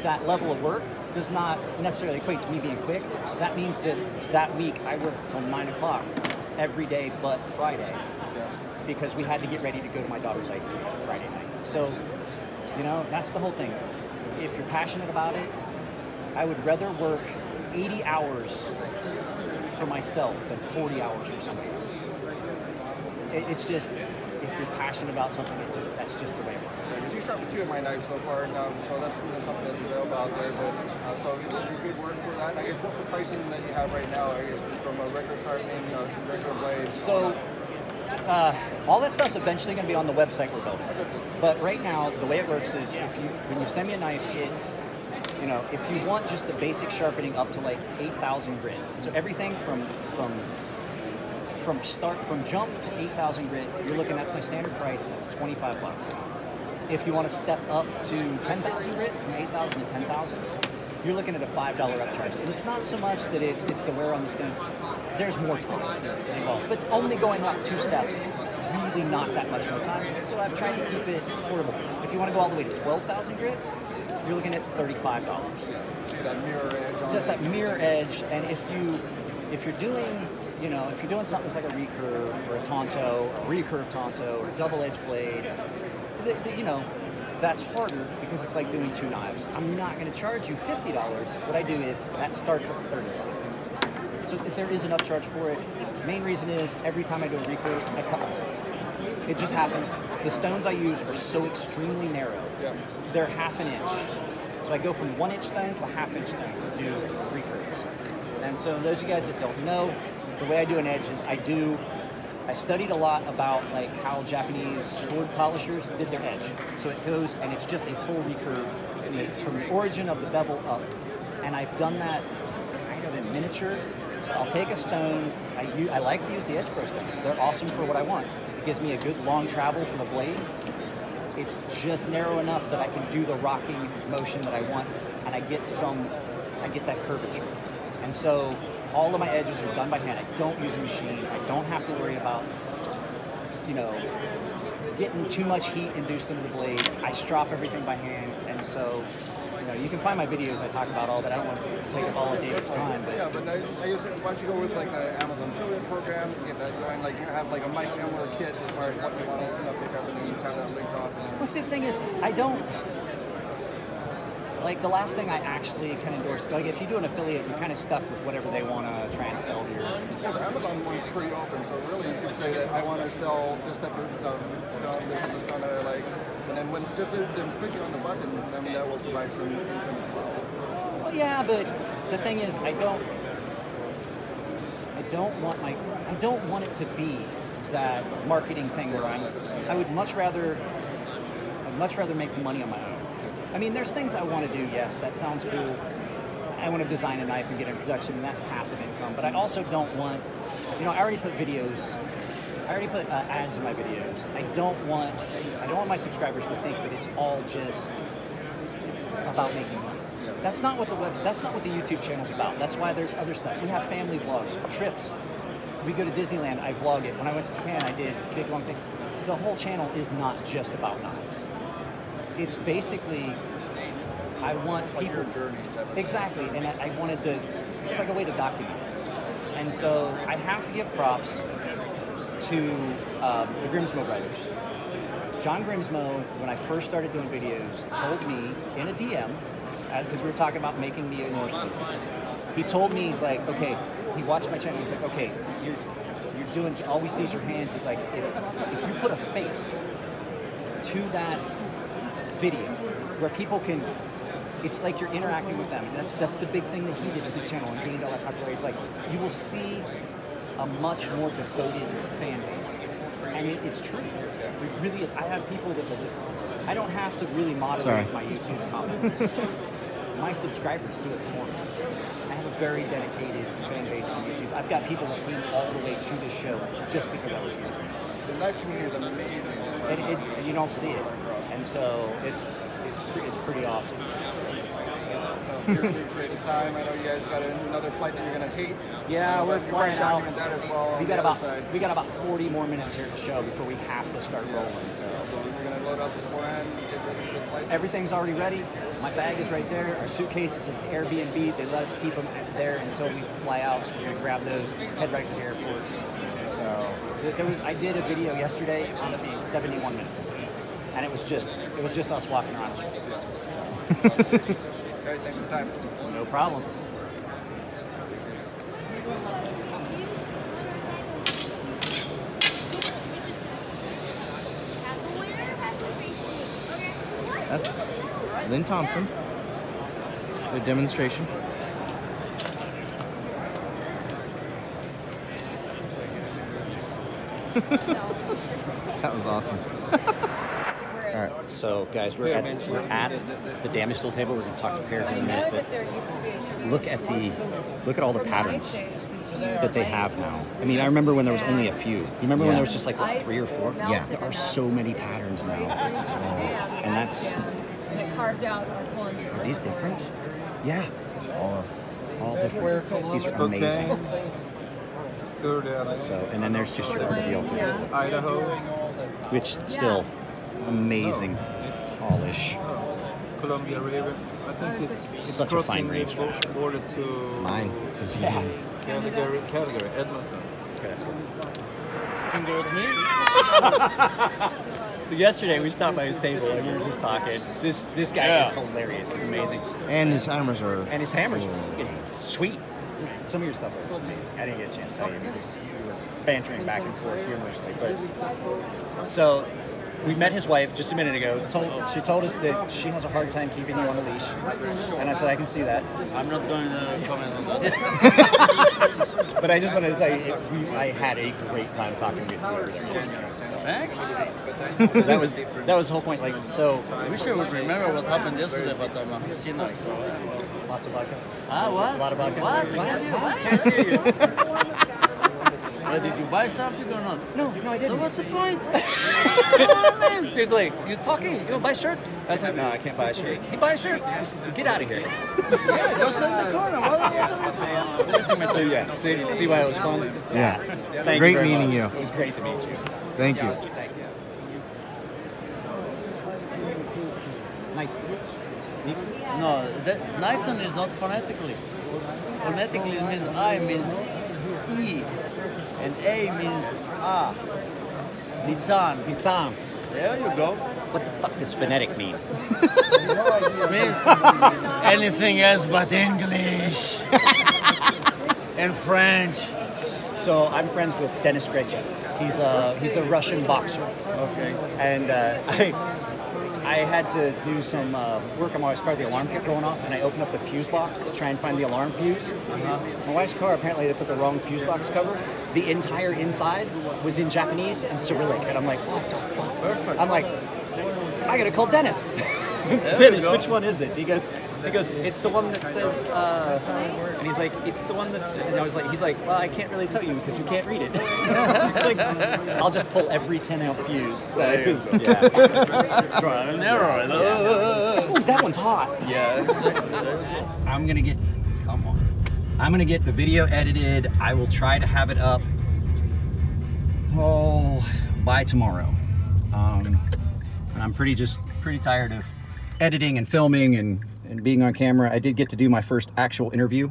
that level of work does not necessarily equate to me being quick. That means that that week I worked till 9 o'clock every day but Friday, because we had to get ready to go to my daughter's ice skate Friday night. So, you know, that's the whole thing. If you're passionate about it, I would rather work 80 hours for myself than 40 hours for somebody else. It's just, if you're passionate about something, that's just the way it works. Because you start with 2 of my knives so far now, so that's something that's available out there. But so good work for that. I guess what's the pricing that you have right now? I guess from a regular sharpening to regular blade. So all that stuff's eventually going to be on the website we're building. But right now, the way it works is when you send me a knife, it's, you know, if you want just the basic sharpening up to like 8,000 grit. So everything from jump to 8,000 grit, you're looking at my standard price, and that's $25. If you want to step up to 10,000 grit, from 8,000 to 10,000, you're looking at a $5 upcharge. And it's not so much that it's the wear on the stones. There's more to it involved. But only going up 2 steps, really not that much more time. So I've tried to keep it affordable. If you want to go all the way to 12,000 grit, you're looking at $35. That mirror edge on Just that mirror edge, and if you're doing, you know, if you're doing something that's like a recurve or a Tonto, or a recurve Tonto, or a double edge blade, you know, that's harder because it's like doing 2 knives. I'm not going to charge you $50. What I do is that starts at $35. So if there is an upcharge for it, main reason is every time I do a recurve, I cut myself. It just happens. The stones I use are so extremely narrow. Yeah. They're ½ an inch. So I go from 1-inch stone to a ½ inch stone to do recurves. And so those of you guys that don't know, the way I do an edge is I studied a lot about like how Japanese sword polishers did their edge. So it goes and it's just a full recurve from the origin of the bevel up. And I've done that kind of in miniature. So I'll take a stone, I like to use the Edge Pro stones. They're awesome for what I want. It gives me a good long travel for the blade. It's just narrow enough that I can do the rocking motion that I want, and I get that curvature. And so all of my edges are done by hand. I don't use a machine. I don't have to worry about, you know, getting too much heat induced into the blade. I strop everything by hand, and so, you know, you can find my videos. I talk about all that. I don't want to take up all of David's time. But yeah, but I guess why don't you go with like the Amazon affiliate programs, get that going, like you have like a Mike Emler kit as far as what you want to pick up, and then you have that linked off. Well, see, the thing is, I don't. Like, the last thing I actually can endorse, like, if you do an affiliate, you're kind of stuck with whatever they want to try and sell here. Yeah, the Amazon one's pretty open, so really you could say that I want to sell this type of stuff, this kind of like, and then when just then click it on the button, then that will provide some income as well. Well, yeah, but the thing is, I don't want it to be that marketing thing where I would much rather make the money on my own. I mean, there's things I want to do, yes, that sounds cool. I want to design a knife and get in production, and that's passive income. But I also don't want, you know, I already put ads in my videos. I don't want my subscribers to think that it's all just about making money. That's not what the YouTube channel's about. That's why there's other stuff. We have family vlogs, trips. We go to Disneyland, I vlog it. When I went to Japan, I did big long things. The whole channel is not just about knives. It's basically, I want people, exactly, and I wanted to, it's like a way to document it. And so I have to give props to the Grimsmo brothers. John Grimsmo, when I first started doing videos, told me in a DM, because we were talking about making me a Norseman, he told me, he's like, okay, he watched my channel, he's like, okay, you're doing, all we see is your hands. He's like, if you put a face to that video where people can, it's like you're interacting with them. That's the big thing that he did with the channel and gained all that popularity. It's like you will see a much more devoted fan base, and it's true. It really is. I have people that I don't have to really moderate my YouTube comments. My subscribers do it for me. I have a very dedicated fan base on YouTube. I've got people that came all the way to this show just because I was here. The knife community is amazing. And you don't see it, and so it's pretty awesome. Here's a great time. I know you guys got another flight that you're gonna hate. Yeah, we're flying out. That as well. We got about 40 more minutes here to show before we have to start rolling. So we're gonna load up beforehand, get ready for the flight. Everything's already ready. My bag is right there. Our suitcases at Airbnb. They let us keep them there until we fly out. So we're gonna grab those, head right to the airport. So I did a video yesterday. It wound up being 71 minutes, and it was just us walking around the show. Okay, thanks for the time. No problem. That's Lynn Thompson. The demonstration. That was awesome. All right. So, guys, we're at the damage tool table. We're going to talk to Peregrine in a minute, but look at all the patterns that they have now. I mean, I remember when there was only a few. You remember when there was just like what, 3 or 4? Yeah. There are so many patterns now, and that's. Are these different? Yeah. All different. These are amazing. So, and then there's just your RDL Idaho, which still amazing polish. Columbia River. I think it's such a fine range the border to mine. Yeah. Calgary, Edmonton. Okay, that's cool. You can go with me. So yesterday we stopped by his table and we were just talking. This guy is hilarious. He's amazing. And his hammers are. And his hammers are sweet. Some of your stuff is amazing. I didn't get a chance to tell you. We were bantering back and forth humorously, but so we met his wife just a minute ago. She told us that she has a hard time keeping you on a leash, and I said I can see that. I'm not going to comment on that. But I just wanted to tell you, I had a great time talking with you. Thanks. So that was the whole point. Like, so I wish I would remember what happened yesterday, but I'm senile. Lots of vodka. What? A lot of vodka. What? I can't hear you. Did you buy something or not? No, I didn't. So what's the point? Come on, man. He's like, you talking? You don't buy a shirt? I said, no, I can't buy a shirt. He buy a shirt. He says, get out of here. Yeah, go stand in the corner. Yeah. See why it was fun? Yeah. Thank Great you very meeting much. you. It was great to meet you. Thank you. Thank you. Knightson? No, Knightson is not phonetically. Phonetically it means I means E, and A means A. Nitzan. There you go. What the fuck does phonetic mean? It means anything else but English and French. So I'm friends with Dennis Gretchen. He's a Russian boxer. Okay. And I had to do some work on my wife's car. The alarm kept going off, and I opened up the fuse box to try and find the alarm fuse. My wife's car, apparently they put the wrong fuse box cover. The entire inside was in Japanese and Cyrillic, and I'm like, what the fuck? Perfect. I'm like, I gotta call Dennis. Dennis, which one is it? He goes, it's the one that says, and he's like, it's the one that's, and I was like, he's like, well, I can't really tell you because you can't read it. Like, I'll just pull every 10-ounce fuse. So Try and error. Ooh, that one's hot. Yeah. I'm gonna get the video edited. I will try to have it up by tomorrow. And I'm pretty tired of editing and filming and being on camera. I did get to do my first actual interview.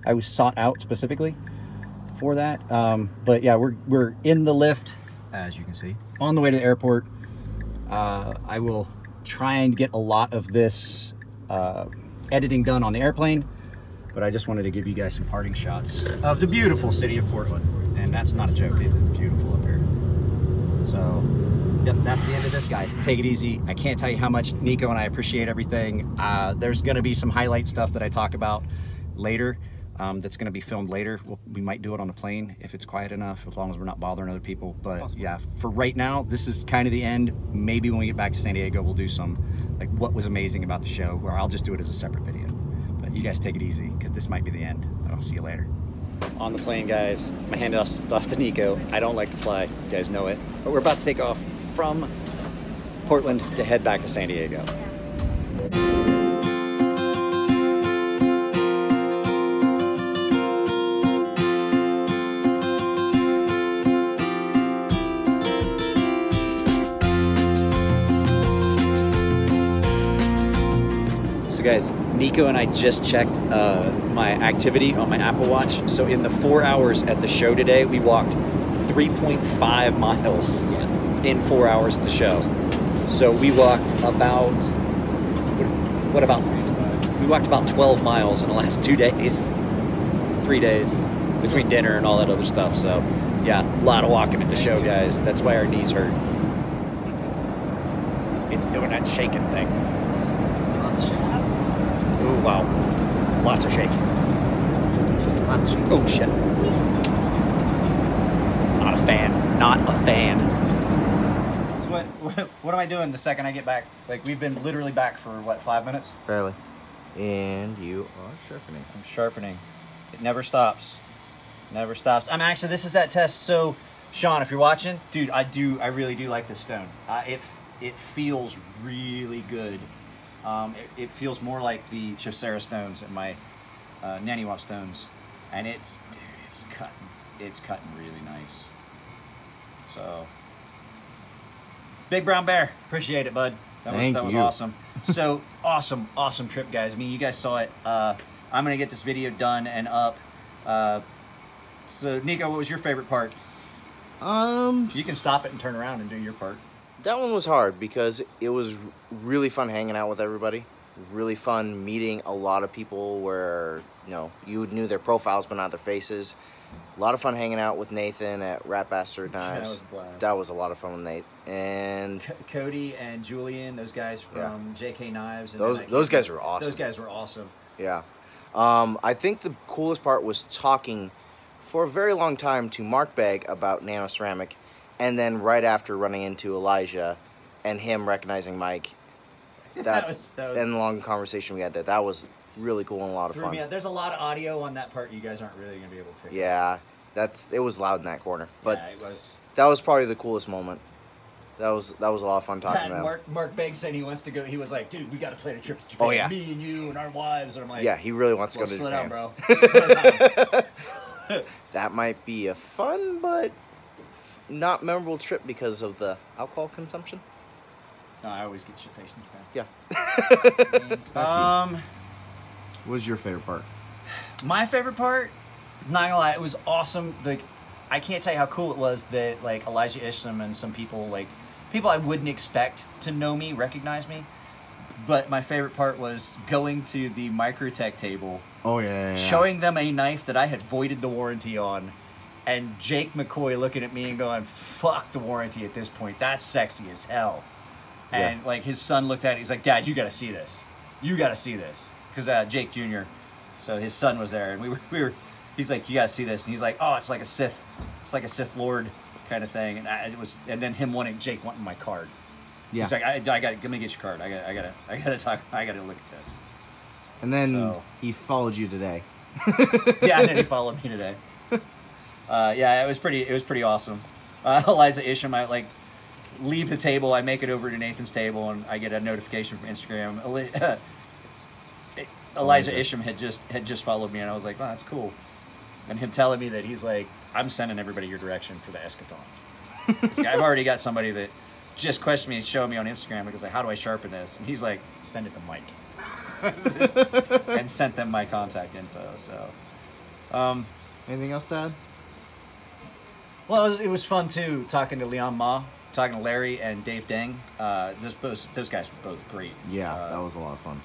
I was sought out specifically for that. But yeah, we're in the lift, as you can see, on the way to the airport. I will try and get a lot of this editing done on the airplane, but I just wanted to give you guys some parting shots of the beautiful city of Portland. And that's not a joke, it's beautiful up here. So, yep, that's the end of this, guys. Take it easy. I can't tell you how much Nico and I appreciate everything. There's gonna be some highlight stuff that I talk about later. That's going to be filmed later. We might do it on the plane if it's quiet enough, as long as we're not bothering other people. But awesome. Yeah, for right now, this is kind of the end. Maybe when we get back to San Diego, we'll do some, like, what was amazing about the show, where I'll just do it as a separate video. But You guys take it easy, because this might be the end. And I'll see you later. On the plane, guys. My handoff's off to Nico. I don't like to fly. You guys know it. But we're about to take off from Portland to head back to San Diego. So guys, Nico and I just checked my activity on my Apple Watch. So in the 4 hours at the show today, we walked 3.5 miles in 4 hours at the show. So we walked about, what about, we walked about 12 miles in the last 2 days, 3 days, between dinner and all that other stuff. So yeah, a lot of walking at the show, guys. That's why our knees hurt. It's doing that shaking thing. Lots of shaking. Oh, wow. Lots of shaking. Lots of shaking. Oh, shit. Not a fan. Not a fan. So what am I doing the second I get back? Like, we've been literally back for, what, 5 minutes? Barely. And you are sharpening. I'm sharpening. It never stops. Never stops. I'm actually, this is that test. So, Sean, if you're watching, dude, I really do like this stone. It feels really good. It feels more like the Chaucera stones and my Naniwa stones, and it's cutting really nice. So, Big Brown Bear, appreciate it, bud. That was awesome. So awesome trip, guys. I mean, you guys saw it. I'm gonna get this video done and up. So, Nico, what was your favorite part? You can stop it and turn around and do your part. That one was hard because it was really fun hanging out with everybody. Really fun meeting a lot of people where, you know, you knew their profiles but not their faces. A lot of fun hanging out with Nathan at Rat Bastard Knives. That was a lot of fun with Nate. And Cody and Julian, those guys from JK Knives. And those guys were awesome. Those guys were awesome. Yeah. I think the coolest part was talking for a very long time to Mark Begg about nano ceramic. And then right after running into Elijah and him recognizing Mike, that was and the long conversation we had there, that was really cool and a lot of fun. There's a lot of audio on that part you guys aren't really going to be able to pick up. Yeah, it was loud in that corner. But yeah, it was. That was probably the coolest moment. That was a lot of fun talking about. Mark Begg said he wants to go. He was like, dude, we got to plan a trip to Japan. Oh, yeah. Me and you and our wives. And I'm like, yeah, he really wants to go to slow Japan. down, bro. Slow down. That might be a fun but not memorable trip because of the alcohol consumption. No, I always get shit faced in Japan. Yeah. What was your favorite part? My favorite part, not gonna lie, it was awesome. Like, I can't tell you how cool it was that like Elijah Isham and some people I wouldn't expect to know me, recognize me. But my favorite part was going to the Microtech table. Oh yeah. Showing them a knife that I had voided the warranty on. And Jake McCoy looking at me and going, fuck the warranty at this point. That's sexy as hell. And like his son looked at it, he's like, Dad, you gotta see this. You gotta see this. Because Jake Jr., so his son was there, and we were, he's like, you gotta see this. And he's like, oh, it's like a Sith Lord kind of thing. And and then Jake wanting my card. Yeah. He's like, I gotta, let me get your card. I gotta look at this. And then he followed you today. Yeah, and then he followed me today. Yeah, it was pretty awesome. Eliza Isham, I like leave the table, I make it over to Nathan's table, and I get a notification from Instagram. Eliza Isham had just followed me, and I was like, "Wow, that's cool." And him telling me that he's like, "I'm sending everybody your direction for the eschaton." I've already got somebody that just questioned me and showed me on Instagram because like, "How do I sharpen this?" And he's like, "Send it to Mike," and sent them my contact info. So, anything else, Dad? Well, it was fun too, talking to Leon Ma, talking to Larry and Dave Deng. Those guys were both great. Yeah, that was a lot of fun.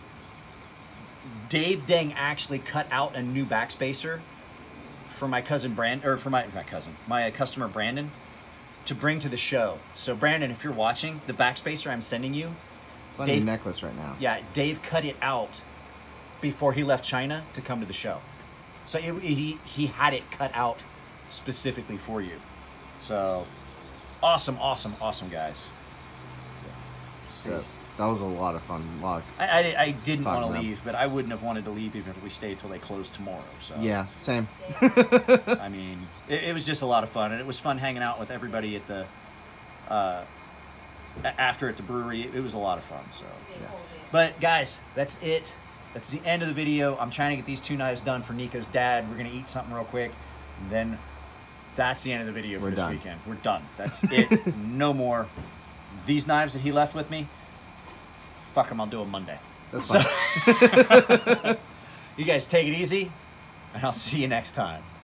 Dave Deng actually cut out a new backspacer for my cousin my customer Brandon to bring to the show. So Brandon, if you're watching, the backspacer I'm sending you, it's on your necklace right now. Yeah, Dave cut it out before he left China to come to the show. So he had it cut out specifically for you. So awesome guys. Yeah. That was a lot of fun. I didn't Talking want to about- leave, but I wouldn't have wanted to leave even if we stayed till they closed tomorrow. So Yeah, same. I mean, it was just a lot of fun, and it was fun hanging out with everybody at the after at the brewery. It was a lot of fun. So, yeah. But guys, that's it. That's the end of the video. I'm trying to get these 2 knives done for Nico's dad. We're gonna eat something real quick, and then that's the end of the video for We're this done. weekend. We're done. That's it. No more. These knives that he left with me, fuck them, I'll do them Monday. That's fine. You guys take it easy, and I'll see you next time.